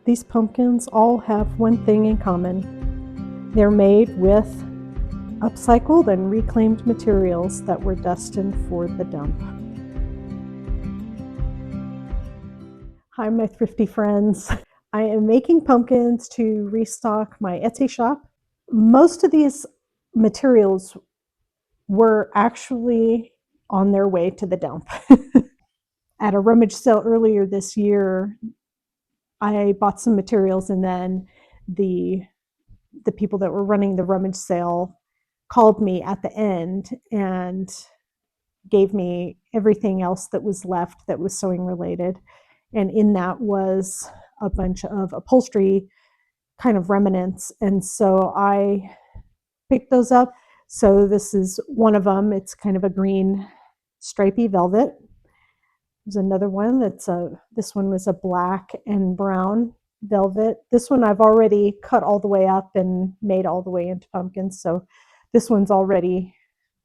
These pumpkins all have one thing in common. They're made with upcycled and reclaimed materials that were destined for the dump. Hi, my thrifty friends. I am making pumpkins to restock my Etsy shop. Most of these materials were actually on their way to the dump. At a rummage sale earlier this year, I bought some materials, and then the people that were running the rummage sale called me at the end and gave me everything else that was left that was sewing related. And in that was a bunch of upholstery kind of remnants. And so I picked those up. So this is one of them. It's kind of a green stripy velvet. There's another one this one was a black and brown velvet. This one I've already cut all the way up and made all the way into pumpkins. So this one's already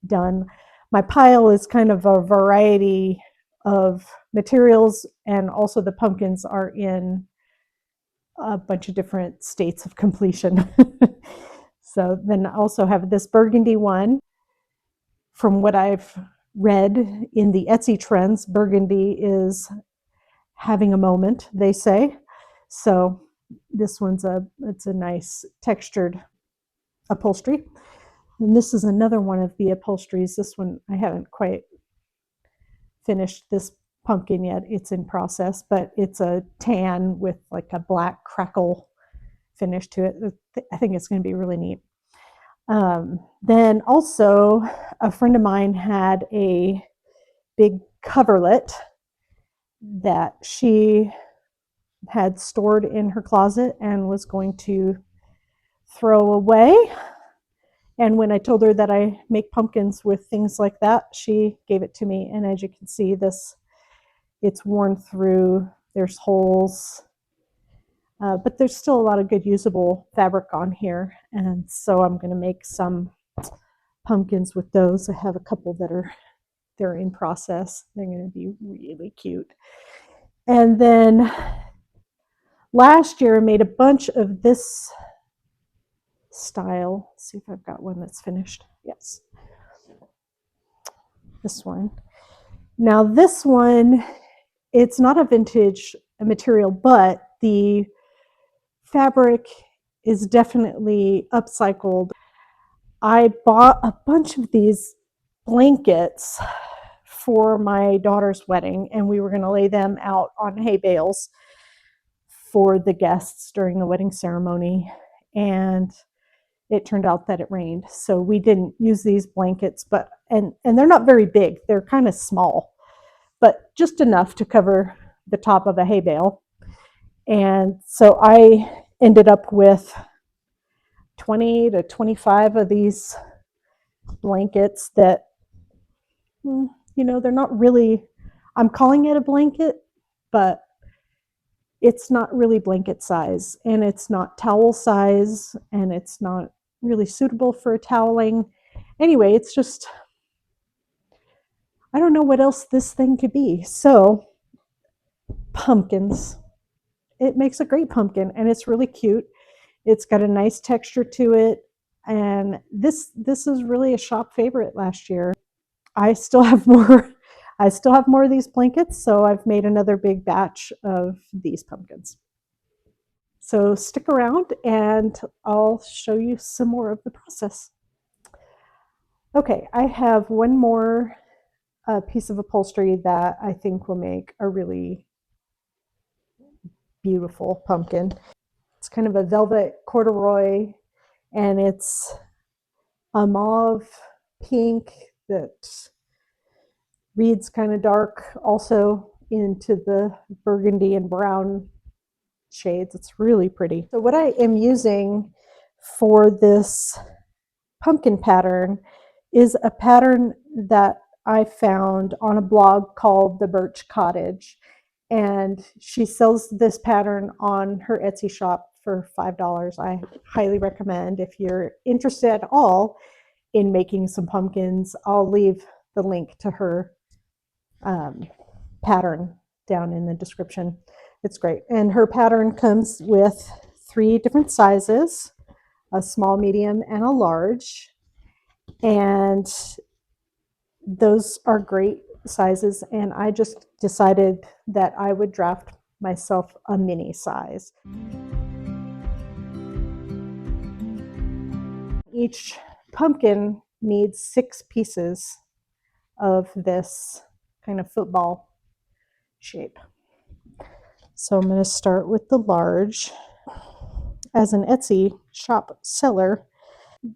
done. My pile is kind of a variety of materials, and also the pumpkins are in a bunch of different states of completion. So then I also have this burgundy one. From what I've read in the Etsy trends, burgundy is having a moment, they say. So this one's it's a nice textured upholstery. And this is another one of the upholsteries. This one, I haven't quite finished this pumpkin yet. It's in process, but it's a tan with like a black crackle finish to it. I think it's going to be really neat. Then also, a friend of mine had a big coverlet that she had stored in her closet and was going to throw away. And when I told her that I make pumpkins with things like that, she gave it to me. And as you can see, it's worn through. There's holes. But there's still a lot of good usable fabric on here. And so I'm going to make some pumpkins with those. I have a couple they're in process. They're going to be really cute. And then last year I made a bunch of this style. Let's see if I've got one that's finished. Yes. This one. Now this one, it's not a vintage material, but the fabric is definitely upcycled. I bought a bunch of these blankets for my daughter's wedding, and we were going to lay them out on hay bales for the guests during the wedding ceremony. And it turned out that it rained, so we didn't use these blankets, but and they're not very big. They're kind of small, but just enough to cover the top of a hay bale. And so I ended up with 20 to 25 of these blankets that, they're not really, I'm calling it a blanket, but it's not really blanket size, and it's not towel size, and it's not really suitable for toweling. Anyway, it's just, I don't know what else this thing could be. So pumpkins. It makes a great pumpkin, and it's really cute. It's got a nice texture to it, and this is really a shop favorite last year. I still have more of these blankets, so I've made another big batch of these pumpkins. So stick around and I'll show you some more of the process. Okay, I have one more piece of upholstery that I think will make a really beautiful pumpkin. It's kind of a velvet corduroy, and it's a mauve pink that reads kind of dark also into the burgundy and brown shades. It's really pretty. So what I am using for this pumpkin pattern is a pattern that I found on a blog called the Birch Cottage. And she sells this pattern on her Etsy shop for $5. I highly recommend, if you're interested at all in making some pumpkins, I'll leave the link to her pattern down in the description. It's great. And her pattern comes with 3 different sizes, a small, medium, and a large. And those are great sizes. And I just decided that I would draft myself a mini size. Each pumpkin needs 6 pieces of this kind of football shape. So I'm going to start with the large. As an Etsy shop seller,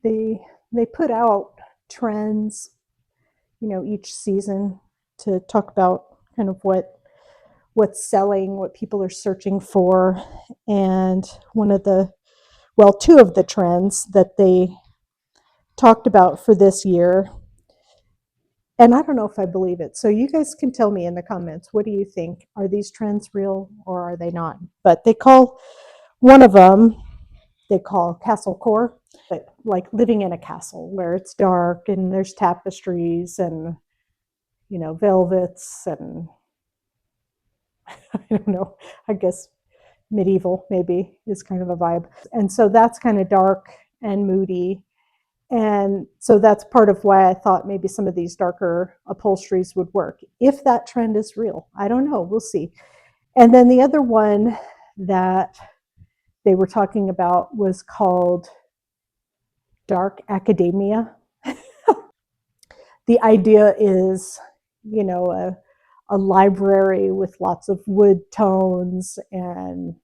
they put out trends, each season to talk about kind of what's selling, what people are searching for. And two of the trends that they talked about for this year, and I don't know if I believe it. So you guys can tell me in the comments, what do you think? Are these trends real or are they not? But they call one of them, they call castle core, but like living in a castle where it's dark and there's tapestries and, velvets and I don't know, I guess medieval maybe is kind of a vibe. And so that's kind of dark and moody. And so that's part of why I thought maybe some of these darker upholsteries would work. If that trend is real, I don't know, we'll see. And then the other one that they were talking about was called dark academia. The idea is, a library with lots of wood tones and,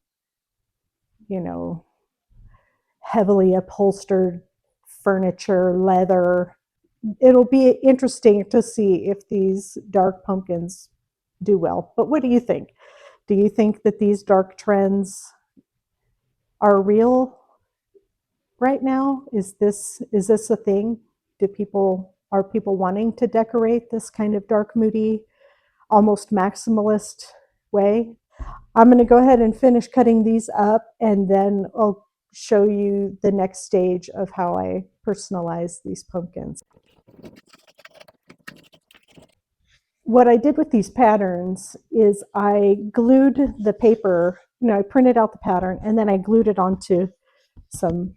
heavily upholstered furniture, leather. It'll be interesting to see if these dark pumpkins do well. But what do you think? Do you think that these dark trends are real right now? Is this a thing? Are people wanting to decorate this kind of dark, moody, almost maximalist way? I'm going to go ahead and finish cutting these up, and then I'll show you the next stage of how I personalize these pumpkins. What I did with these patterns is I glued the paper, I printed out the pattern and then I glued it onto some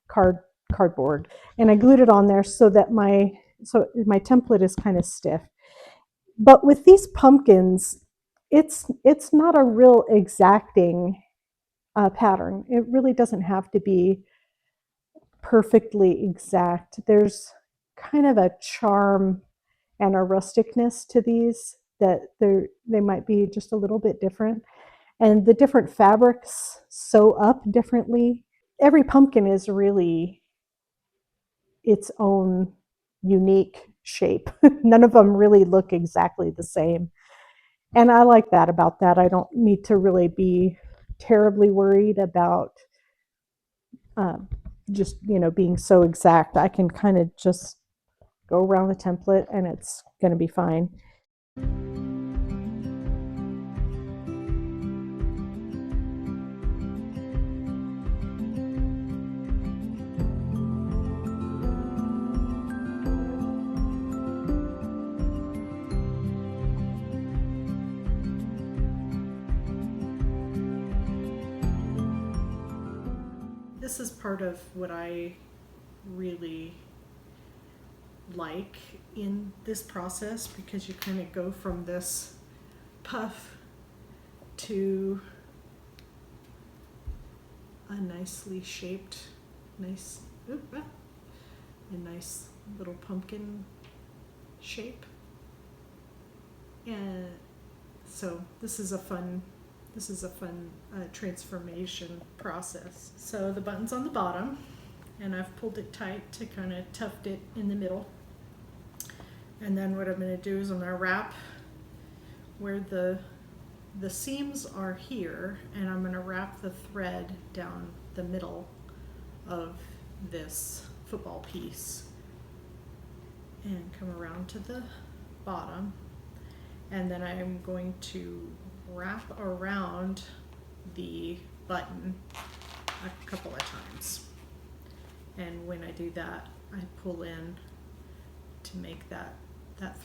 cardboard, and I glued it on there so that my template is kind of stiff. But with these pumpkins, it's not a real exacting pattern. It really doesn't have to be perfectly exact. There's kind of a charm and a rusticness to these that they might be just a little bit different. And the different fabrics sew up differently. Every pumpkin is really its own unique shape. None of them really look exactly the same. And I like that about that. I don't need to really be terribly worried about just, being so exact. I can kind of just go around the template and it's going to be fine. This is part of what I really like in this process, because you kind of go from this puff to a nicely shaped, a nice little pumpkin shape. And so this is a fun transformation process. So the button's on the bottom, and I've pulled it tight to kind of tuft it in the middle. And then what I'm going to do is I'm going to wrap where the seams are here, and I'm going to wrap the thread down the middle of this football piece and come around to the bottom. And then I'm going to wrap around the button a couple of times. And when I do that, I pull in to make that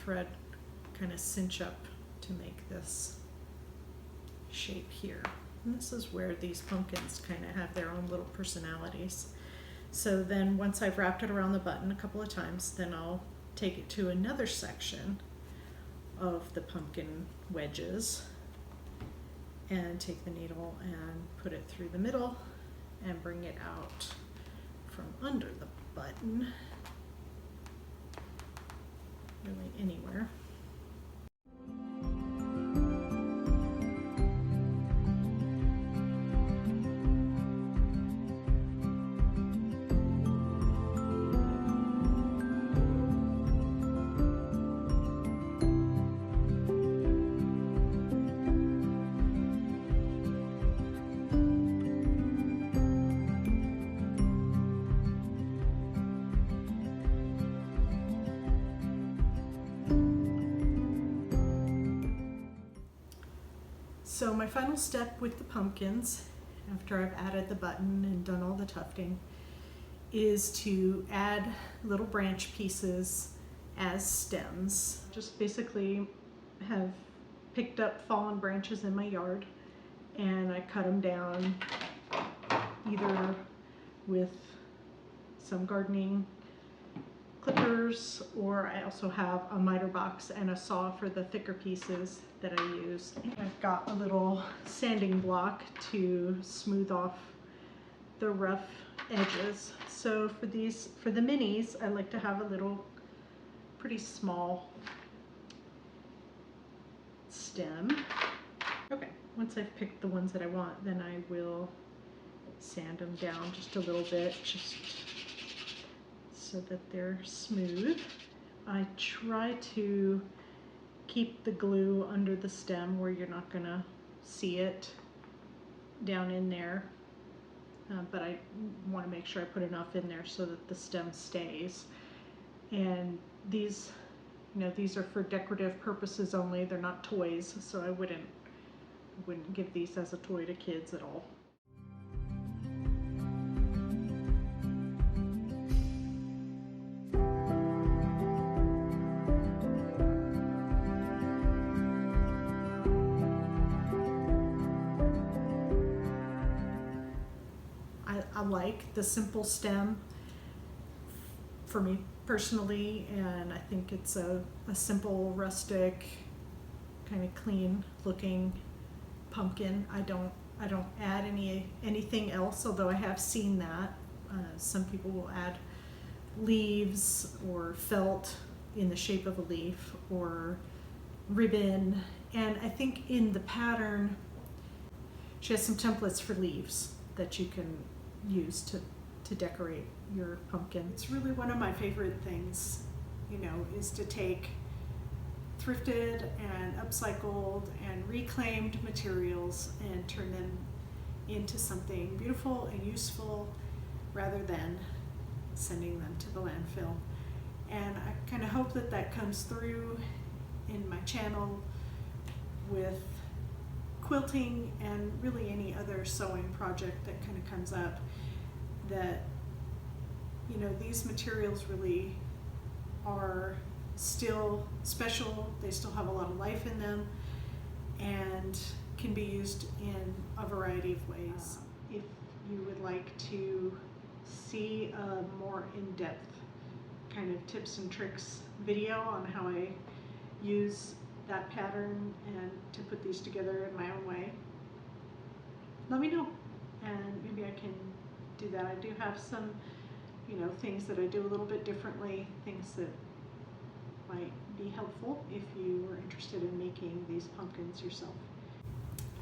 thread kind of cinch up to make this shape here. And this is where these pumpkins kind of have their own little personalities. So then once I've wrapped it around the button a couple of times, then I'll take it to another section of the pumpkin wedges and take the needle and put it through the middle and bring it out from under the button, really anywhere. So my final step with the pumpkins, after I've added the button and done all the tufting, is to add little branch pieces as stems. Just basically have picked up fallen branches in my yard and I cut them down either with some gardening clippers, or I also have a miter box and a saw for the thicker pieces that I use. I've got a little sanding block to smooth off the rough edges. So for the minis, I like to have a little pretty small stem. Okay, once I've picked the ones that I want, then I will sand them down just a little bit, just so that they're smooth. I try to keep the glue under the stem where you're not gonna see it down in there, but I want to make sure I put enough in there so that the stem stays. And these, these are for decorative purposes only. They're not toys, so I wouldn't give these as a toy to kids at all. I like the simple stem for me personally, and I think it's a simple, rustic, kind of clean looking pumpkin. I don't add anything else, although I have seen that. Some people will add leaves or felt in the shape of a leaf or ribbon, and I think in the pattern she has some templates for leaves that you can use to decorate your pumpkin. It's really one of my favorite things, is to take thrifted and upcycled and reclaimed materials and turn them into something beautiful and useful rather than sending them to the landfill. And I kind of hope that that comes through in my channel with quilting and really any other sewing project that kind of comes up, that these materials really are still special. They still have a lot of life in them and can be used in a variety of ways. If you would like to see a more in-depth kind of tips and tricks video on how I use that pattern and to put these together in my own way, let me know and maybe I can do that. I do have some things that I do a little bit differently, things that might be helpful if you were interested in making these pumpkins yourself.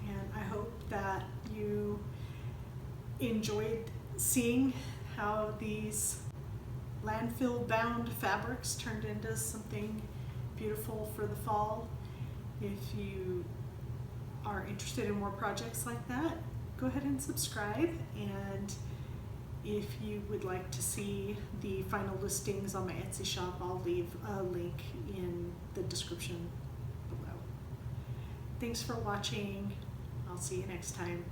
And I hope that you enjoyed seeing how these landfill bound fabrics turned into something beautiful for the fall. If you are interested in more projects like that, go ahead and subscribe, and if you would like to see the final listings on my Etsy shop, I'll leave a link in the description below. Thanks for watching. I'll see you next time.